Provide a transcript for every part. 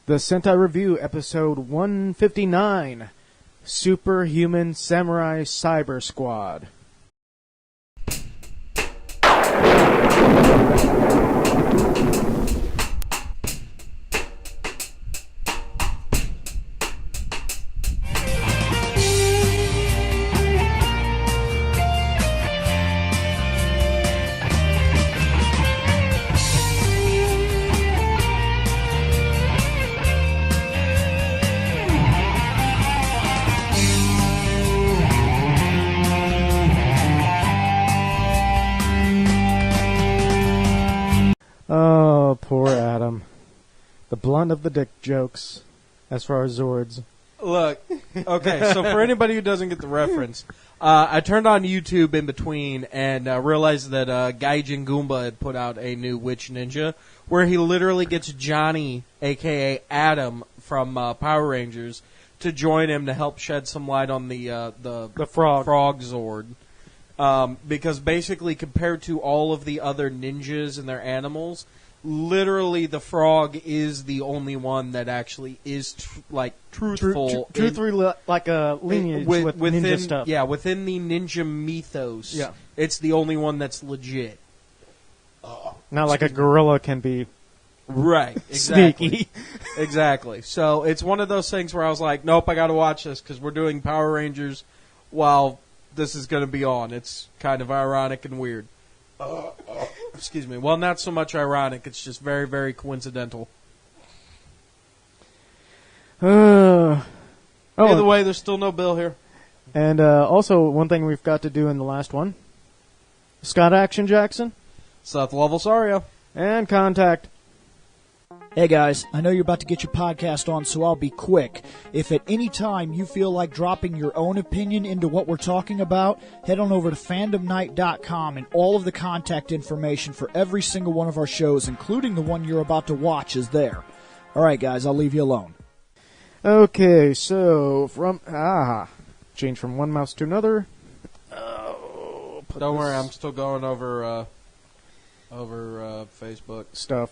The Sentai Review, episode 159, Superhuman Samurai Syber-Squad. Oh, poor Adam. The blunt of the dick jokes, as far as Zords. Look, okay, so for anybody who doesn't get the reference, I turned on YouTube in between and realized that Gaijin Goomba had put out a new Witch Ninja, where he literally gets Johnny, a.k.a. Adam, from Power Rangers, to join him to help shed some light on the frog Zord. Because basically, compared to all of the other ninjas and their animals, literally the frog is the only one that actually is truthful. Truthfully, like a lineage with ninja stuff. Yeah, within the ninja mythos, yeah. It's the only one that's legit. Not like a gorilla can be right, exactly. Sneaky. Exactly. So it's one of those things where I was like, nope, I got to watch this because we're doing Power Rangers while this is going to be on. It's kind of ironic and weird. Excuse me. Well, not so much ironic. It's just very, very coincidental. Either way, there's still no bill here. And also, one thing we've got to do in the last one. Scott Action Jackson. Seth Lovelsario. And Contact. Hey guys, I know you're about to get your podcast on, so I'll be quick. If at any time you feel like dropping your own opinion into what we're talking about, head on over to fandomnight.com and all of the contact information for every single one of our shows, including the one you're about to watch, is there. Alright guys, I'll leave you alone. Okay, so change from one mouse to another. Don't worry, I'm still going over Facebook stuff.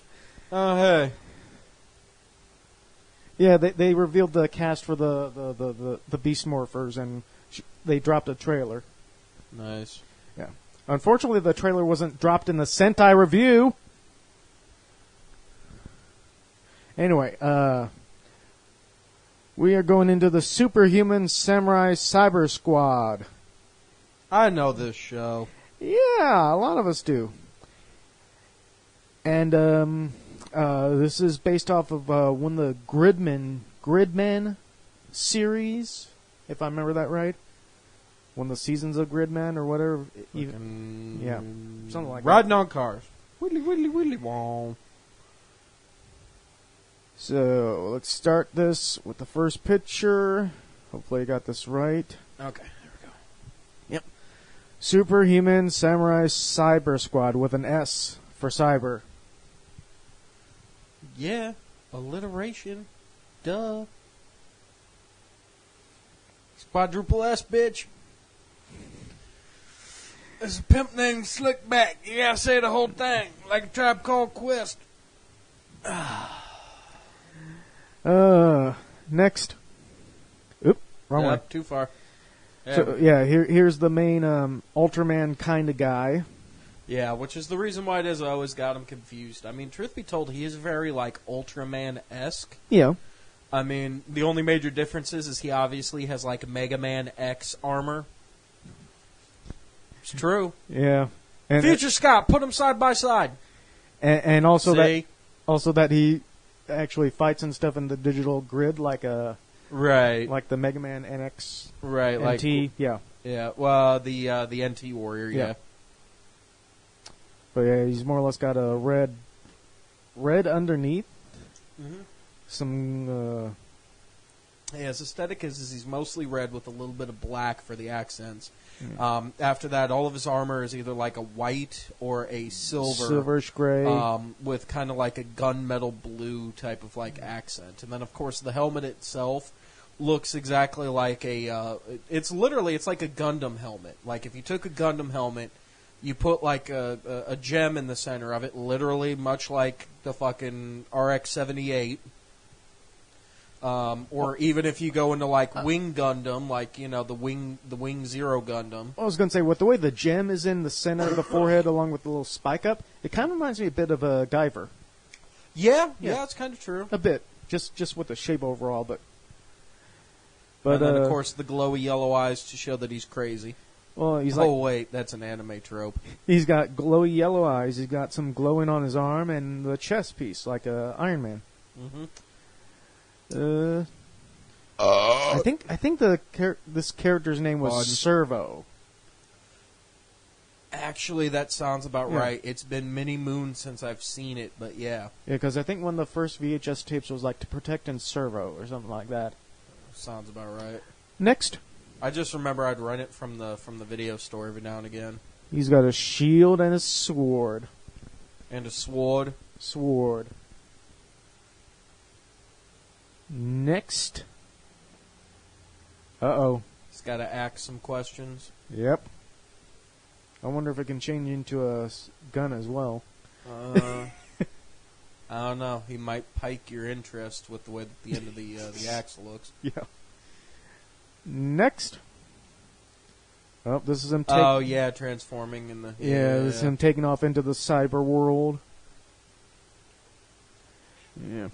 Oh, hey. Yeah, they revealed the cast for the Beast Morphers, and they dropped a trailer. Nice. Yeah. Unfortunately, the trailer wasn't dropped in the Sentai Review. Anyway, we are going into the Superhuman Samurai Syber-Squad. I know this show. Yeah, a lot of us do. And, this is based off of one of the Gridman series, if I remember that right. One of the seasons of Gridman or whatever. Yeah, something like that. Riding on cars. Willy, willy, willy, wow. So, let's start this with the first picture. Hopefully I got this right. Okay, there we go. Yep. Superhuman Samurai Syber-Squad with an S for cyber. Yeah, alliteration. Duh. It's quadruple S, bitch. There's a pimp named Slickback. You gotta say the whole thing, like a Tribe Called Quest. Next. Oop, wrong way. Too far. So, yeah, here's the main Ultraman kind of guy. Yeah, which is the reason why it is I always got him confused. I mean, truth be told, he is very, Ultraman-esque. Yeah. I mean, the only major difference is he obviously has, Mega Man X armor. It's true. Yeah. And Future Scott, put them side by side. And also that he actually fights and stuff in the digital grid like the Mega Man NX. Right, NT, yeah. Yeah, well, the NT Warrior, yeah. But yeah, he's more or less got a red underneath. Mm-hmm. Some. Yeah, his aesthetic is he's mostly red with a little bit of black for the accents. Mm. After that, all of his armor is either like a white or a silverish gray, with kind of like a gunmetal blue type of accent. And then, of course, the helmet itself looks exactly like it's like a Gundam helmet. Like if you took a Gundam helmet. You put a gem in the center of it, literally much like the fucking RX-78, Or even if you go into like Wing Gundam, like the Wing Zero Gundam. I was going to say, with the way the gem is in the center of the forehead, along with the little spike up, it kind of reminds me a bit of a Guyver. Yeah, that's kind of true. A bit, just with the shape overall, but and then of course the glowy yellow eyes to show that he's crazy. Well, he's wait, that's an anime trope. He's got glowy yellow eyes. He's got some glowing on his arm and the chest piece, like Iron Man. Mm-hmm. I think this character's name was Servo. Actually, that sounds about right. It's been many moons since I've seen it, but yeah. Yeah, because I think one of the first VHS tapes was like To Protect and Servo or something like that. Sounds about right. Next. I just remember I'd rent it from the video store every now and again. He's got a shield and a sword. And a sword. Sword. Next. Uh-oh. He's got to ask some questions. Yep. I wonder if it can change into a gun as well. I don't know. He might pike your interest with the way that the end of the axe looks. Yeah. Next. Oh, this is him. Transforming in the. This is him taking off into the cyber world. Yeah.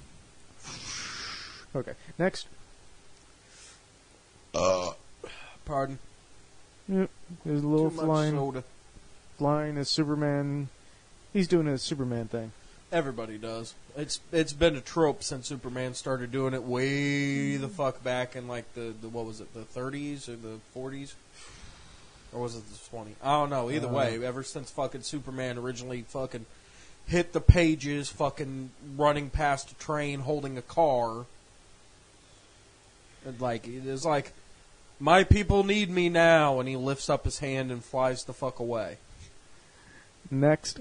Okay. Next. Pardon. Yep. There's a little Too much soda. Flying as Superman. He's doing his Superman thing. Everybody does. It's been a trope since Superman started doing it way the fuck back in like the what was it, the 30s or the 40s? Or was it the 20s? I don't know. Either way, ever since fucking Superman originally fucking hit the pages, fucking running past a train holding a car. And like, it's like, my people need me now, and he lifts up his hand and flies the fuck away. Next.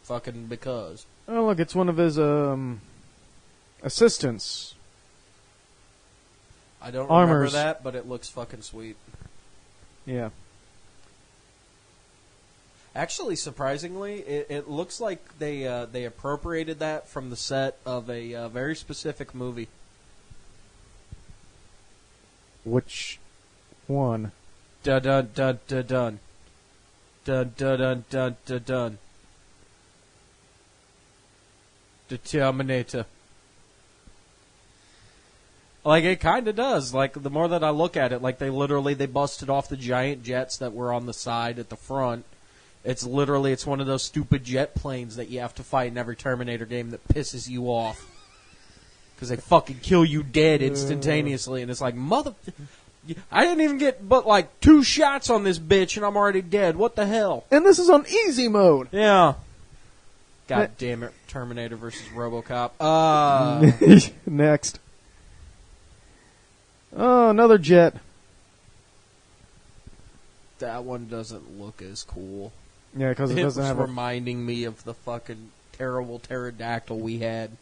Fucking because. Oh, look, it's one of his assistants. I don't remember that, but it looks fucking sweet. Yeah. Actually, surprisingly, it looks like they appropriated that from the set of a very specific movie. Which one? Dun dun dun dun dun. Dun dun dun dun dun dun. The Terminator. Like, it kind of does. Like, the more that I look at it, like, they busted off the giant jets that were on the side at the front. It's one of those stupid jet planes that you have to fight in every Terminator game that pisses you off. Because they fucking kill you dead instantaneously. And it's like, I didn't even get but like 2 shots on this bitch and I'm already dead. What the hell? And this is on easy mode. Yeah. God damn it. Terminator versus RoboCop. Next. Oh, another jet. That one doesn't look as cool. Yeah, because it doesn't have reminding me of the fucking terrible pterodactyl we had.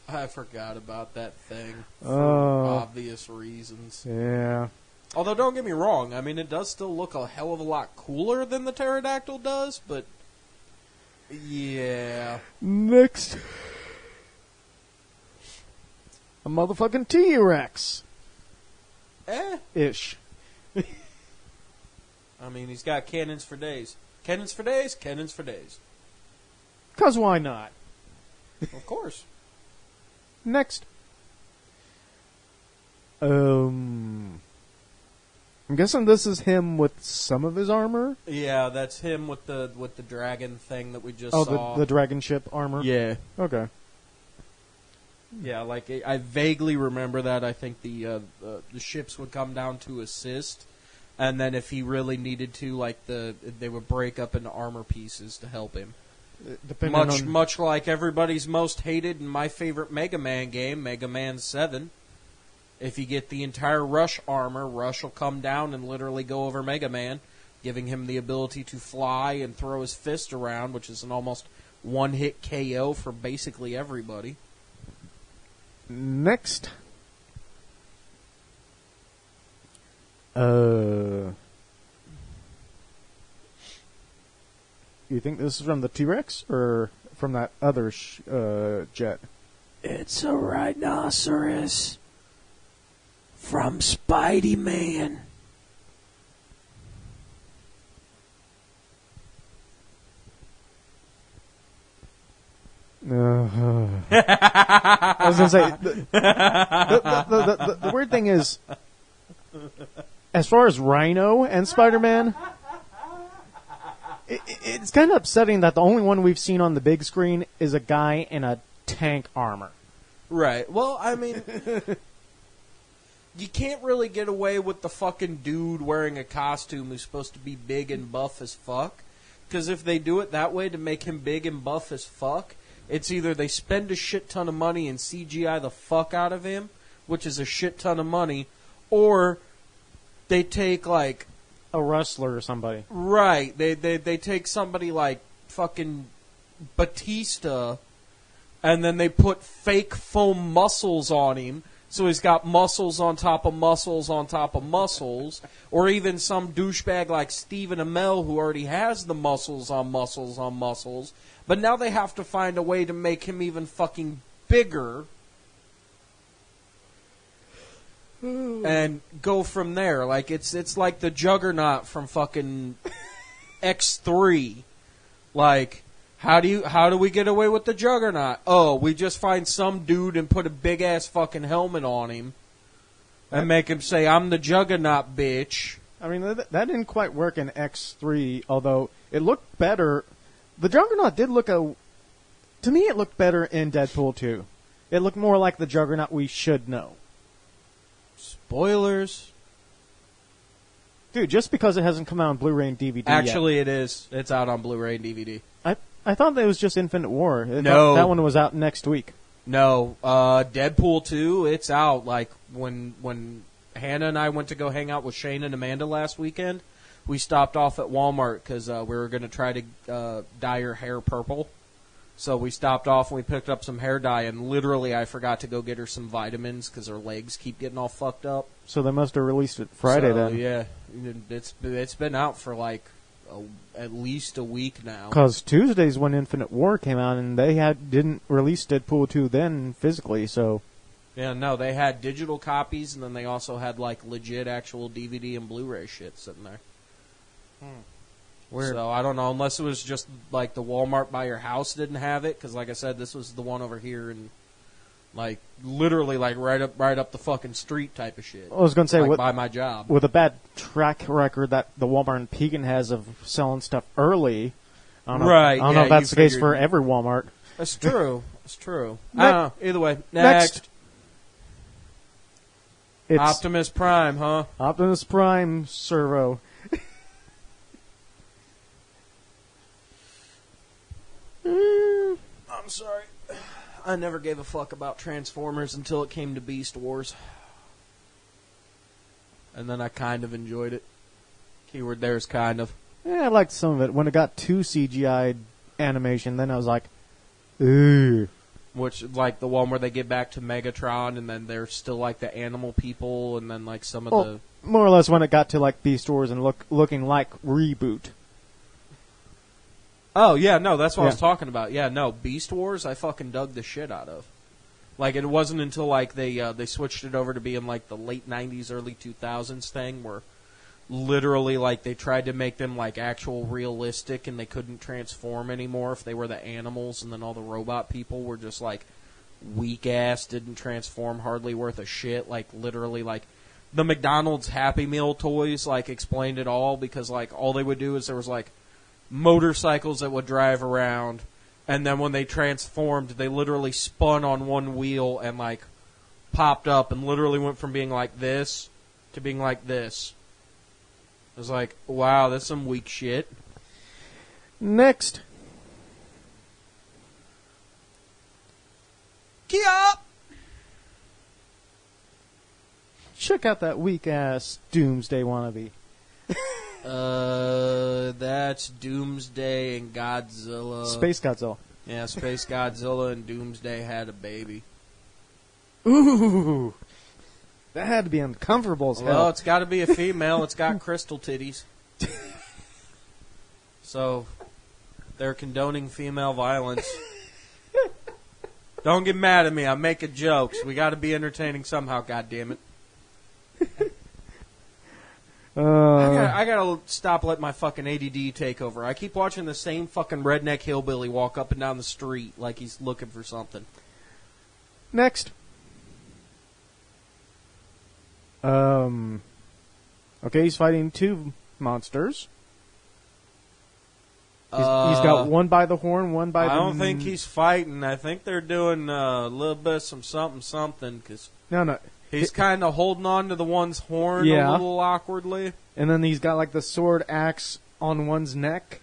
I forgot about that thing for obvious reasons. Yeah. Although, don't get me wrong, I mean, it does still look a hell of a lot cooler than the pterodactyl does, but yeah. Next. A motherfucking T-Rex. Ish. I mean, he's got cannons for days. Cannons for days, cannons for days. 'Cause why not? Of course. Next. I'm guessing this is him with some of his armor? Yeah, that's him with the dragon thing that we just saw. Oh, the dragon ship armor? Yeah. Okay. Yeah, like, I vaguely remember that. I think the ships would come down to assist, and then if he really needed to, like, they would break up into armor pieces to help him. Much like everybody's most hated and my favorite Mega Man game, Mega Man 7. If you get the entire Rush armor, Rush will come down and literally go over Mega Man, giving him the ability to fly and throw his fist around, which is an almost one-hit KO for basically everybody. Next. You think this is from the T-Rex or from that other jet? It's a rhinoceros from Spidey-Man. I was gonna say the weird thing is, as far as Rhino and Spider-Man, it's kind of upsetting that the only one we've seen on the big screen is a guy in a tank armor. Right. Well, I mean, you can't really get away with the fucking dude wearing a costume who's supposed to be big and buff as fuck. Because if they do it that way to make him big and buff as fuck, it's either they spend a shit ton of money and CGI the fuck out of him, which is a shit ton of money, or they take, like... a wrestler or somebody. Right. They take somebody like fucking Batista, and then they put fake foam muscles on him, so he's got muscles on top of muscles on top of muscles, or even some douchebag like Stephen Amell who already has the muscles on muscles on muscles, but now they have to find a way to make him even fucking bigger and go from there. Like it's like the Juggernaut from fucking X3. Like, how do we get away with the Juggernaut? Oh, we just find some dude and put a big ass fucking helmet on him and make him say, "I'm the Juggernaut, bitch." I mean, that didn't quite work in X3, although it looked better. The Juggernaut did look to me, it looked better in Deadpool 2. It looked more like the Juggernaut we should know. Spoilers. Dude, just because it hasn't come out on Blu-ray and DVD Actually, yet. it is. It's out on Blu-ray and DVD. I thought that was just Infinite War. No. That one was out next week. No. Deadpool 2, it's out. Like, when Hannah and I went to go hang out with Shane and Amanda last weekend, we stopped off at Walmart because we were going to try to dye her hair purple. So we stopped off and we picked up some hair dye, and literally I forgot to go get her some vitamins because her legs keep getting all fucked up. So they must have released it Friday then. Yeah, it's been out for like at least a week now. Because Tuesday's when Infinite War came out, and they didn't release Deadpool 2 then physically, so... Yeah, no, they had digital copies, and then they also had like legit actual DVD and Blu-ray shit sitting there. Weird. So I don't know, unless it was just like the Walmart by your house didn't have it, because like I said, this was the one over here, and like literally like right up the fucking street type of shit. I was going to say, like, by my job, with a bad track record that the Walmart in Pekin has of selling stuff early. I don't know, right? I don't know if that's the case for every Walmart. That's true. That's true. I don't know. Either way, next. It's Optimus Prime, huh? Optimus Prime Servo. I'm sorry. I never gave a fuck about Transformers until it came to Beast Wars. And then I kind of enjoyed it. Keyword there is kind of. Yeah, I liked some of it. When it got too CGI animation, then I was like, ooh. Which, like the one where they get back to Megatron, and then they're still like the animal people, and then like some of the... More or less when it got to like Beast Wars and looking like Reboot. Oh, yeah, no, that's what I was talking about. Yeah, no, Beast Wars, I fucking dug the shit out of. Like, it wasn't until like they switched it over to being like the late 90s, early 2000s thing, where literally like they tried to make them like actual realistic, and they couldn't transform anymore if they were the animals, and then all the robot people were just like weak ass, didn't transform, hardly worth a shit. Like literally like the McDonald's Happy Meal toys like explained it all, because like all they would do is there was like motorcycles that would drive around, and then when they transformed, they literally spun on one wheel and like popped up and literally went from being like this to being like this. I was like, wow, that's some weak shit. Next. Kia! Check out that weak-ass Doomsday wannabe. That's Doomsday and Godzilla. Space Godzilla. Yeah, Space Godzilla and Doomsday had a baby. Ooh. That had to be uncomfortable as hell. Well, it's got to be a female. It's got crystal titties. So, they're condoning female violence. Don't get mad at me. I'm making jokes. We got to be entertaining somehow, goddammit. I gotta stop letting my fucking ADD take over. I keep watching the same fucking redneck hillbilly walk up and down the street like he's looking for something. Next. Okay, he's fighting two monsters. He's got one by the horn, one by the... I don't think he's fighting. I think they're doing a little bit of some something, because... No. He's kind of holding on to the one's horn a little awkwardly. And then he's got like the sword axe on one's neck.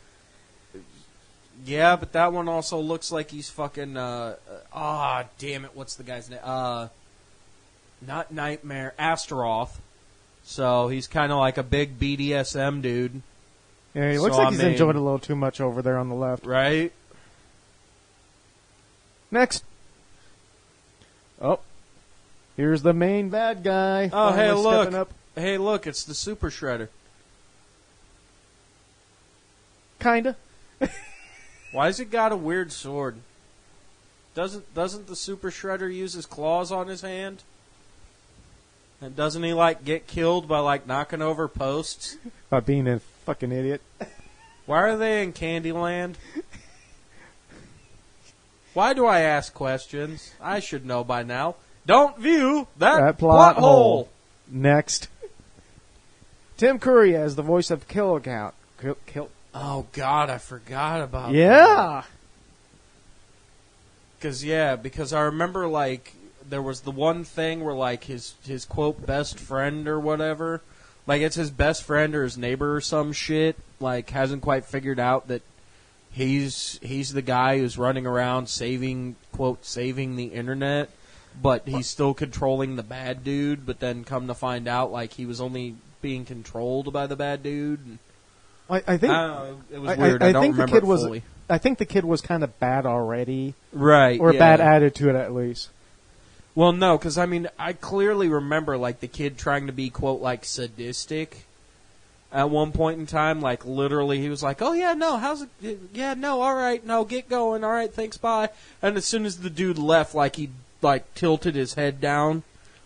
Yeah, but that one also looks like he's fucking... damn it, what's the guy's name? Not Nightmare, Astaroth. So he's kind of like a big BDSM dude. Yeah, he looks like he's enjoying it a little too much over there on the left. Right? Next. Oh. Here's the main bad guy. Oh, hey, look. Up. Hey, look, it's the Super Shredder. Kinda. Why's he got a weird sword? Doesn't the Super Shredder use his claws on his hand? And doesn't he, like, get killed by, like, knocking over posts? By being a fucking idiot. Why are they in Candyland? Why do I ask questions? I should know by now. Don't view that plot hole. Next. Tim Curry as the voice of Kill. Oh, God, I forgot about that. Yeah. Because I remember, like... There was the one thing where, like, his quote, best friend or whatever, like, it's his best friend or his neighbor or some shit, like, hasn't quite figured out that he's the guy who's running around saving the internet, but he's still controlling the bad dude, but then come to find out, like, he was only being controlled by the bad dude. And I think... it was weird. I don't remember it fully. I think the kid was kind of bad already. Right, Or a bad attitude, at least. Well, no, because, I mean, I clearly remember, like, the kid trying to be, quote, like, sadistic at one point in time. Like, literally, he was like, oh, yeah, no, how's it? Yeah, no, all right, no, get going. All right, thanks, bye. And as soon as the dude left, like, he, like, tilted his head down.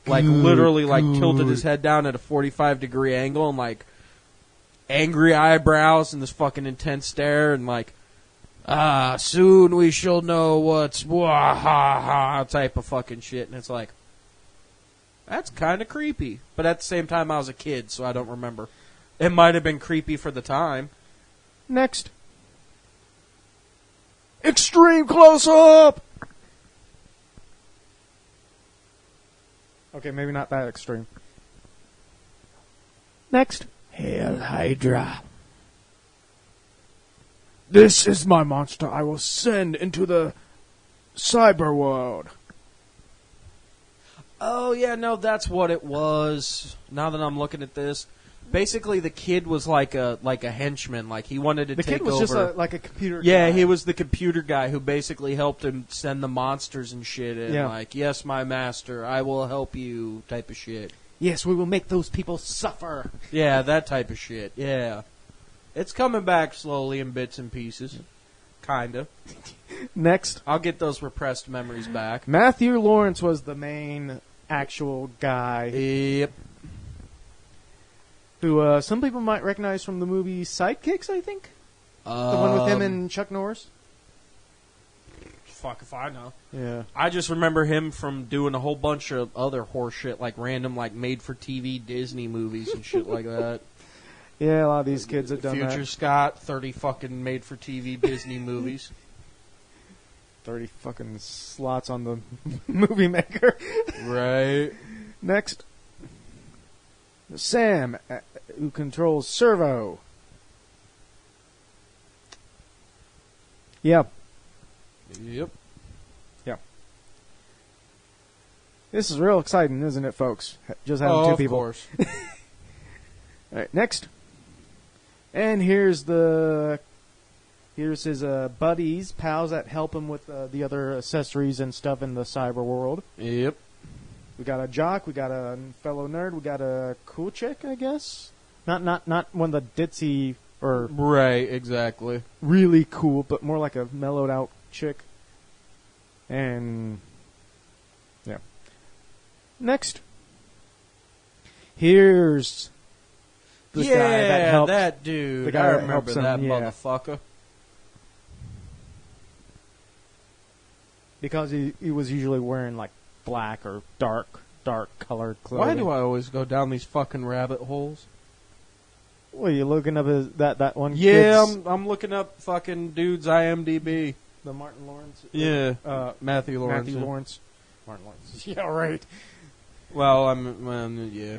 Like, literally, like, tilted his head down at a 45-degree angle and, like, angry eyebrows and this fucking intense stare and, like, soon we shall know what's wah-ha-ha type of fucking shit. And it's like, that's kind of creepy. But at the same time, I was a kid, so I don't remember. It might have been creepy for the time. Next. Extreme close-up! Okay, maybe not that extreme. Next. Hail Hydra. This is my monster I will send into the cyber world. Oh, yeah, no, that's what it was. Now that I'm looking at this. Basically, the kid was like a henchman. Like, he wanted to take over. The kid was just like a computer guy. Yeah, he was the computer guy who basically helped him send the monsters and shit in. Yeah. Like, yes, my master, I will help you type of shit. Yes, we will make those people suffer. Yeah, that type of shit, yeah. It's coming back slowly in bits and pieces. Kinda. Next. I'll get those repressed memories back. Matthew Lawrence was the main actual guy. Yep. Who some people might recognize from the movie Sidekicks, I think? The one with him and Chuck Norris? Fuck if I know. Yeah. I just remember him from doing a whole bunch of other horse shit, like random, like made-for-TV Disney movies and shit like that. Yeah, a lot of these kids have done Future that. Scott, 30 fucking made-for-TV Disney movies. 30 fucking slots on the movie maker. Right. Next. Sam, who controls Servo. Yep. Yep. Yeah. This is real exciting, isn't it, folks? Just having two people. Of course. All right, next. And here's his buddies, pals that help him with the other accessories and stuff in the cyber world. Yep. We got a jock, we got a fellow nerd, we got a cool chick, I guess. Not one of the ditzy or right, exactly. Really cool, but more like a mellowed out chick. And yeah. Next, here's the guy that helped. That dude. The guy I that remember helps him, that yeah. motherfucker. Because he was usually wearing like black or dark colored clothing. Why do I always go down these fucking rabbit holes? Well, you looking up that one? Yeah, kid's- I'm looking up fucking dude's IMDb. the Martin Lawrence. Yeah, uh, Matthew Lawrence. Matthew Lawrence. Martin Lawrence. Yeah, right. Well, yeah.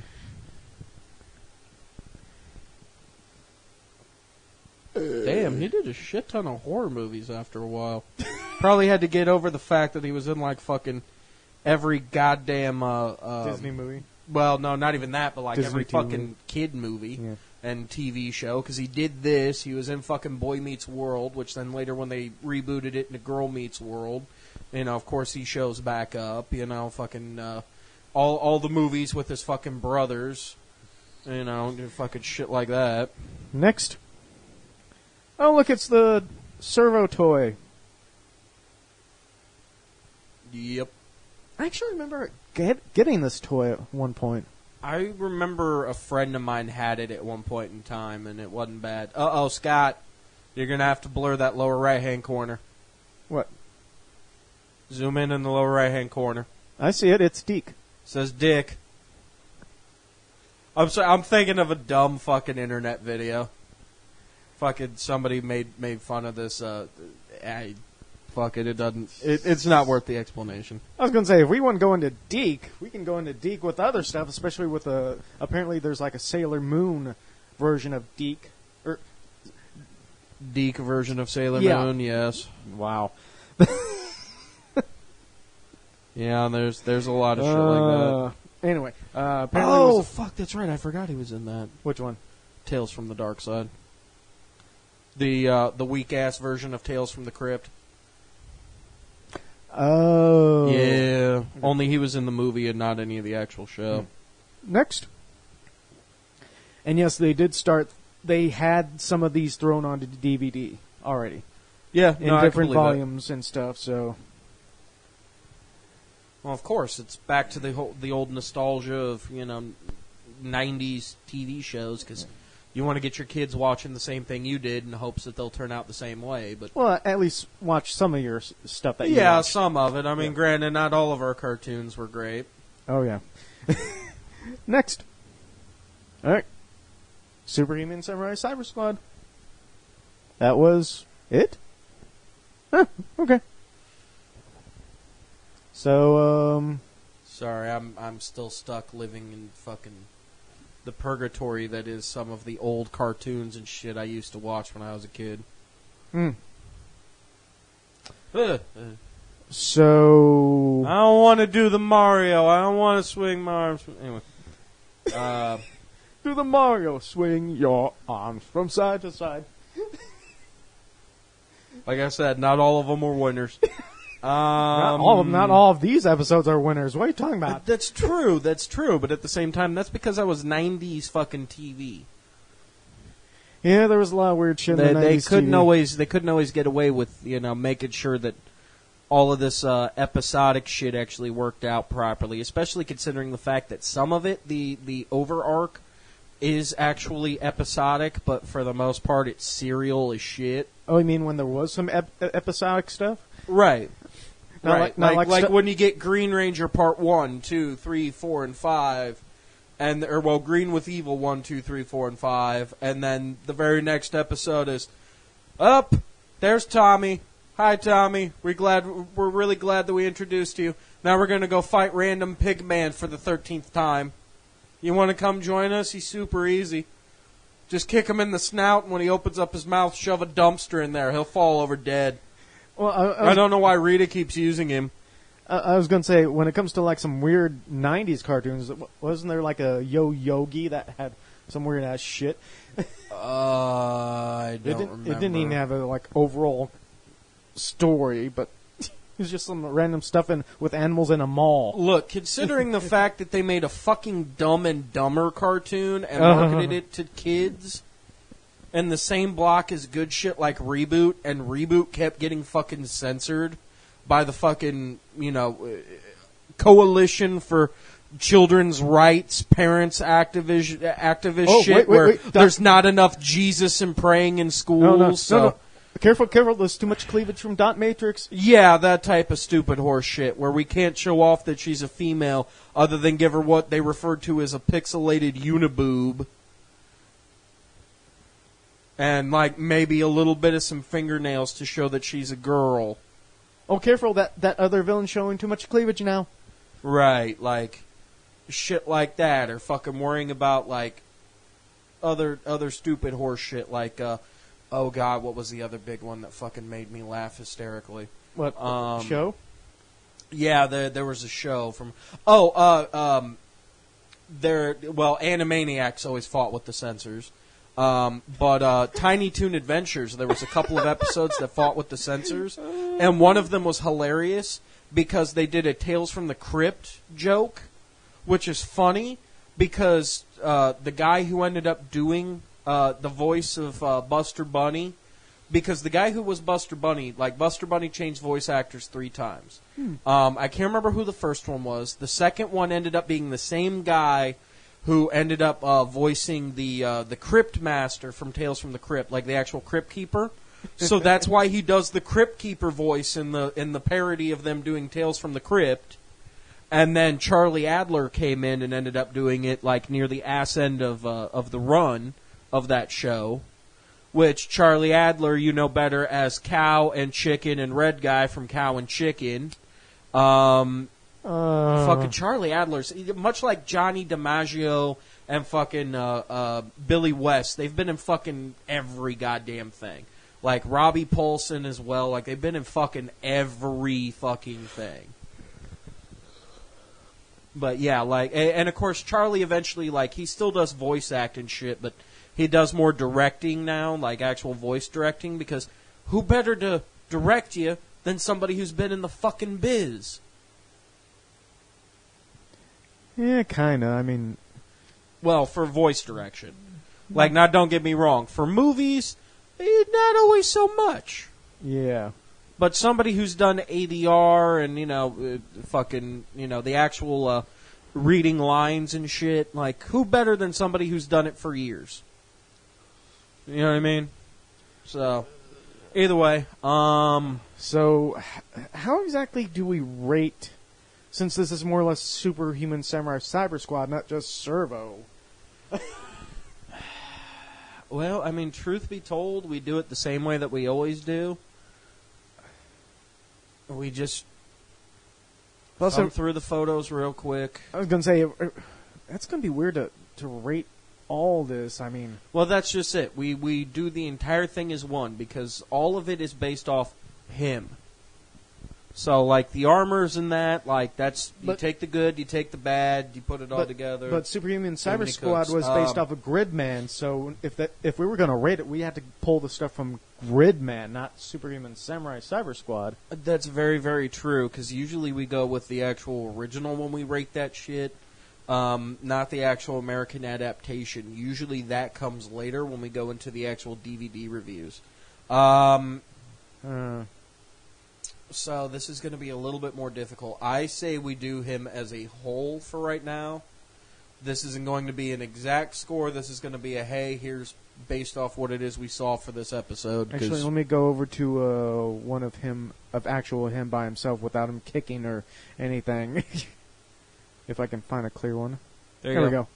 Damn, he did a shit ton of horror movies after a while. Probably had to get over the fact that he was in like fucking every goddamn Disney movie. Well, no, not even that, but like Disney every TV. fucking kid movie Yeah. and TV show. Because he did this. He was in fucking Boy Meets World, which then later when they rebooted it into Girl Meets World, you know, of course he shows back up. You know, fucking all the movies with his fucking brothers. You know, fucking shit like that. Next. Oh, look, it's the servo toy. Yep. I actually remember getting this toy at one point. I remember a friend of mine had it at one point in time, and it wasn't bad. Uh-oh, Scott. You're going to have to blur that lower right-hand corner. What? Zoom in the lower right-hand corner. I see it. It's Deke. It says Dick. I'm sorry, I'm thinking of a dumb fucking internet video. Fucking somebody made fun of this. Fuck it, it doesn't. It's not worth the explanation. I was going to say, if we want to go into Deke, we can go into Deke with other stuff, especially with apparently there's like a Sailor Moon version of Deke. Deke version of Sailor Yeah. Moon, yes. Wow. Yeah, there's a lot of shit like that. Anyway, apparently Oh, it was fuck, that's right. I forgot he was in that. which one? Tales from the Dark Side. The weak-ass version of Tales from the Crypt. Oh. Yeah. Only he was in the movie and not any of the actual show. Next. And yes, they did start. They had some of these thrown onto DVD already Yeah, in no, I different can believe volumes and stuff. So Well, of course, it's back to the old nostalgia of 90s TV shows because you want to get your kids watching the same thing you did in hopes that they'll turn out the same way. But well, at least watch some of your stuff that you yeah, watch. some of it. I mean, Yeah. granted, not all of our cartoons were great. Oh yeah. Next. All right. Superhuman Samurai Syber-Squad. That was it? Huh, okay. So, Sorry, I'm still stuck living in fucking the purgatory that is some of the old cartoons and shit I used to watch when I was a kid. So, I don't want to do the Mario. I don't want to swing my arms. Anyway. do the Mario swing your arms from side to side. Like I said, not all of them were winners. Not all of these episodes are winners. What are you talking about? That's true. That's true. But at the same time, that's because I was '90s fucking TV. Yeah, there was a lot of weird shit in the 90s They couldn't always get away with making sure that all of this episodic shit actually worked out properly. Especially considering the fact that some of it, the over arc, is actually episodic, but for the most part, it's serial as shit. Oh, you mean when there was some episodic stuff? Right. Not Right. like Like when you get Green Ranger Part 1, 2, 3, 4, and 5, Green with Evil 1, 2, 3, 4, and 5, and then the very next episode is, there's Tommy. Hi, Tommy. We're really glad that we introduced you. Now we're going to go fight Random Pigman for the 13th time. You want to come join us? He's super easy. Just kick him in the snout, and when he opens up his mouth, shove a dumpster in there. He'll fall over dead. Well, I don't know why Rita keeps using him. I was going to say, when it comes to like some weird 90s cartoons, wasn't there like a Yo Yogi that had some weird ass shit? I don't remember. It didn't even have a like overall story, but it was just some random stuff with animals in a mall. Look, considering the fact that they made a fucking Dumb and Dumber cartoon and marketed it to kids, and the same block as good shit like Reboot, and Reboot kept getting fucking censored by the fucking, Coalition for Children's Rights, parents activist shit, where there's not enough Jesus and praying in schools. No. Careful, there's too much cleavage from Dot Matrix. Yeah, that type of stupid horse shit, where we can't show off that she's a female other than give her what they refer to as a pixelated uniboob. And, like, maybe a little bit of some fingernails to show that she's a girl. Oh, careful, that other villain showing too much cleavage now. Right, like, shit like that, or fucking worrying about, like, other stupid horse shit, like, oh god, what was the other big one that fucking made me laugh hysterically? What, show? Yeah, there was a show from... Animaniacs always fought with the censors. But Tiny Toon Adventures, there was a couple of episodes that fought with the censors, and one of them was hilarious because they did a Tales from the Crypt joke, which is funny because the guy who ended up doing the voice of Buster Bunny, because the guy who was Buster Bunny, like Buster Bunny changed voice actors 3 times. I can't remember who the first one was. The second one ended up being the same guy who ended up voicing the Crypt Master from Tales from the Crypt, like the actual Crypt Keeper. So that's why he does the Crypt Keeper voice in the parody of them doing Tales from the Crypt. And then Charlie Adler came in and ended up doing it like near the ass end of the run of that show, which Charlie Adler you know better as Cow and Chicken and Red Guy from Cow and Chicken. Fucking Charlie Adler's much like Johnny DiMaggio and fucking Billy West. They've been in fucking every goddamn thing. Like Robbie Paulson as well. Like they've been in fucking every fucking thing. But yeah, like, and of course Charlie eventually, like, he still does voice act and shit, but he does more directing now, like actual voice directing, because who better to direct you than somebody who's been in the fucking biz? Yeah, kinda. I mean, well, for voice direction, like, now don't get me wrong, for movies, not always so much. Yeah, but somebody who's done ADR and fucking the actual reading lines and shit, like, who better than somebody who's done it for years? You know what I mean? So, either way, So, how exactly do we rate? Since this is more or less Superhuman Samurai Syber-Squad, not just Servo. Well, I mean, truth be told, we do it the same way that we always do. We just thumb through the photos real quick. I was going to say, that's going to be weird to rate all this. I mean... Well, that's just it. We do the entire thing as one, because all of it is based off him. So, like, the armors and that, like, that's... You take the good, you take the bad, you put it all together. But Superhuman Saber-Squad was based off of Gridman, so if we were going to rate it, we had to pull the stuff from Gridman, not Superhuman Samurai Syber-Squad. That's very, very true, because usually we go with the actual original when we rate that shit, not the actual American adaptation. Usually that comes later when we go into the actual DVD reviews. So this is going to be a little bit more difficult. I say we do him as a whole for right now. This isn't going to be an exact score. This is going to be a, hey, here's based off what it is we saw for this episode. Actually, let me go over to one of him by himself without him kicking or anything. If I can find a clear one. There we go.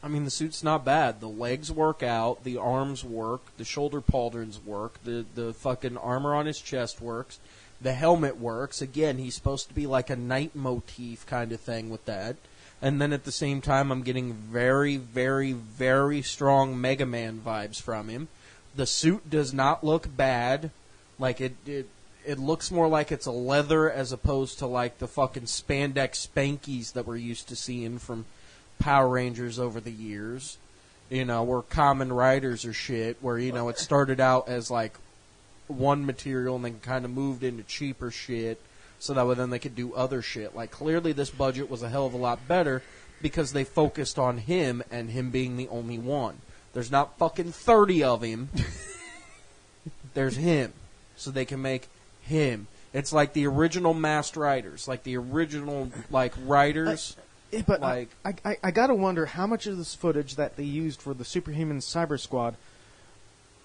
I mean, the suit's not bad. The legs work out, the arms work, the shoulder pauldrons work, the fucking armor on his chest works, the helmet works. Again, he's supposed to be like a night motif kind of thing with that. And then at the same time, I'm getting very, very, very strong Mega Man vibes from him. The suit does not look bad. Like, it looks more like it's a leather as opposed to like the fucking spandex spankies that we're used to seeing from Power Rangers over the years, where Kamen Riders or shit, where, it started out as like one material and then kind of moved into cheaper shit so that way then they could do other shit. Like, clearly this budget was a hell of a lot better because they focused on him and him being the only one. There's not fucking 30 of him. there's him. So they can make him. It's like the original masked riders, like the original writers. But I gotta wonder how much of this footage that they used for the Superhuman Saber-Squad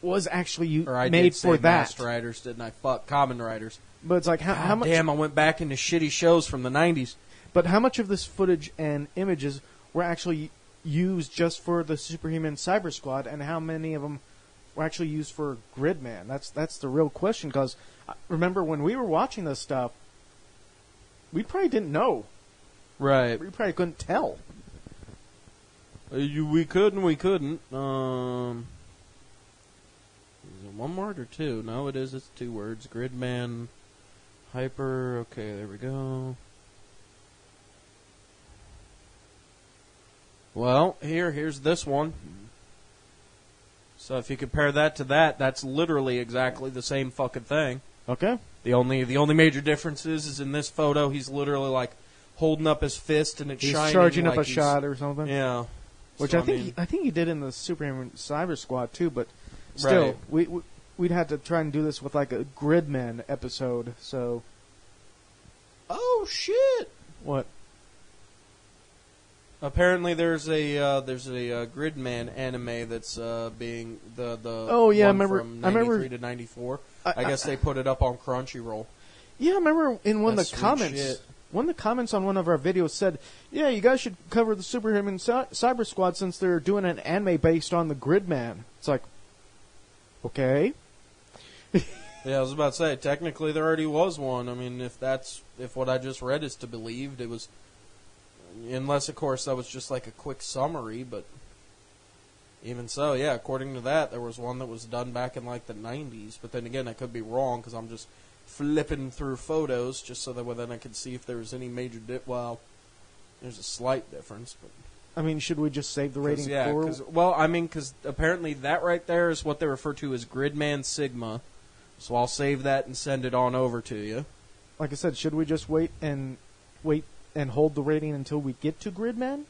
was actually made for that. Masked riders, didn't I? Fuck, Common Riders. But it's like how much? Damn, I went back into shitty shows from the 90s. But how much of this footage and images were actually used just for the Superhuman Saber-Squad, and how many of them were actually used for Gridman? That's the real question. Because remember when we were watching this stuff, we probably didn't know. Right. We probably couldn't tell. We couldn't. Is it one word or two? No, it is. It's 2 words. Gridman, Hyper. Okay, there we go. Well, here's this one. So if you compare that to that, that's literally exactly the same fucking thing. Okay. The only major difference is in this photo, he's literally like holding up his fist and it's He's shining. charging like up a shot or something. Yeah. Which So, I think he did in the Superhuman Cyber-Squad too, but still, Right. we'd have to try and do this with like a Gridman episode. So, Oh shit! what? Apparently, there's a Gridman anime that's being the Oh, yeah, one I remember- from I remember- 93 to 94. I guess they put it up on Crunchyroll. Yeah, I remember in one of That's the sweet comments. shit. One of the comments on one of our videos said, "Yeah, you guys should cover the Superhuman Cyber-Squad since they're doing an anime based on the Gridman." It's like, okay. Yeah, I was about to say, technically there already was one. I mean, if what I just read is to be believed, it was, unless of course that was just like a quick summary, but even so, yeah, according to that, there was one that was done back in like the 90s, but then again, I could be wrong because I'm just flipping through photos just so that then I could see if there was any major well, there's a slight difference, but I mean, should we just save the rating for? because apparently that right there is what they refer to as Gridman Sigma. So I'll save that and send it on over to you. Like I said, should we just wait and hold the rating until we get to Gridman?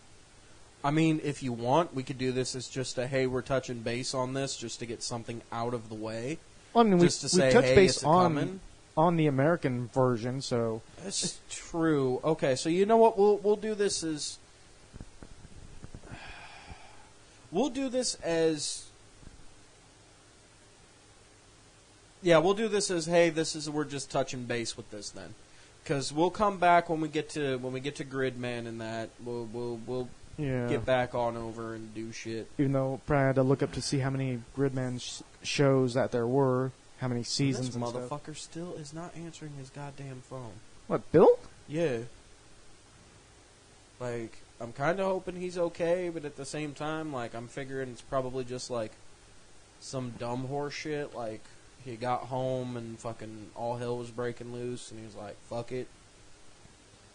I mean, if you want, we could do this as just a, hey, we're touching base on this just to get something out of the way. Well, I mean, Just to we say, touched hey, base it's coming. on the American version, so That's true. Okay, so you know what? We'll do this as... We'll do this as... Yeah, we'll do this as, hey, we're just touching base with this then. Because we'll come back when we get to Gridman and that. We'll yeah. get back on over and do shit. Even though probably had to look up to see how many Gridman shows that there were, how many seasons This and stuff. motherfucker still is not answering his goddamn phone. What, Bill? Yeah. Like, I'm kind of hoping he's okay, but at the same time, like, I'm figuring it's probably just, like, some dumb horse shit. Like, he got home and fucking all hell was breaking loose, and he was like, fuck it.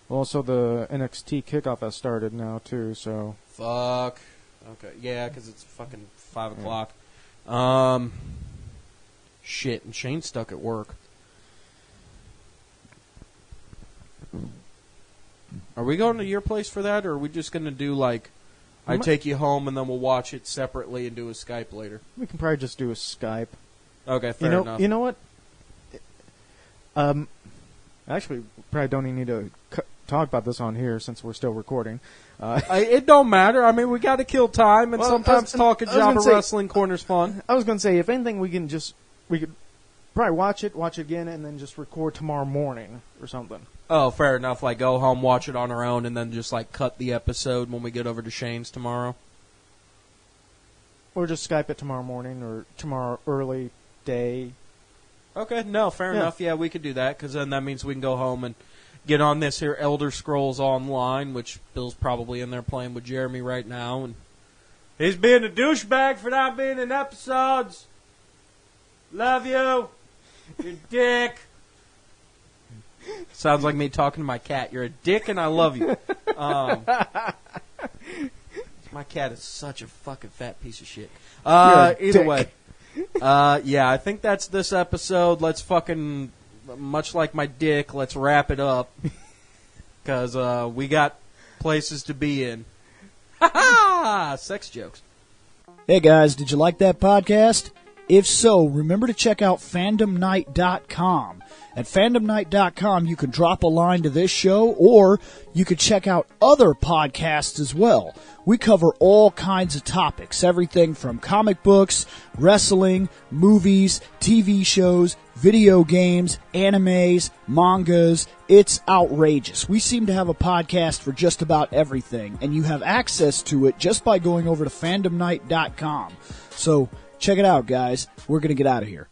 Also, the NXT kickoff has started now, too, so... Fuck. Okay, yeah, because it's fucking 5 o'clock. Shit, and Shane's stuck at work. Are we going to your place for that, or are we just going to do, like, I take you home and then we'll watch it separately and do a Skype later? We can probably just do a Skype. Okay, fair enough. You know what? Actually, probably don't even need to talk about this on here since we're still recording. It don't matter. I mean, we got to kill time, and sometimes talking Jabba Wrestling Corner's fun. I was going to say, if anything, we could probably watch it again, and then just record tomorrow morning or something. Oh, fair enough. Like, go home, watch it on our own, and then just, like, cut the episode when we get over to Shane's tomorrow. Or just Skype it tomorrow morning or tomorrow early day. Okay, no, fair enough. Yeah, we could do that, because then that means we can go home and get on this here Elder Scrolls Online, which Bill's probably in there playing with Jeremy right now. And he's being a douchebag for not being in episodes. Love you. You dick. Sounds like me talking to my cat. You're a dick and I love you. My cat is such a fucking fat piece of shit. Either way. Yeah, I think that's this episode. Let's fucking, much like my dick, let's wrap it up. Because we got places to be in. Ha ha! Sex jokes. Hey guys, did you like that podcast? If so, remember to check out fandomnight.com. At fandomnight.com, you can drop a line to this show, or you can check out other podcasts as well. We cover all kinds of topics, everything from comic books, wrestling, movies, TV shows, video games, animes, mangas. It's outrageous. We seem to have a podcast for just about everything, and you have access to it just by going over to fandomnight.com. So check it out, guys. We're going to get out of here.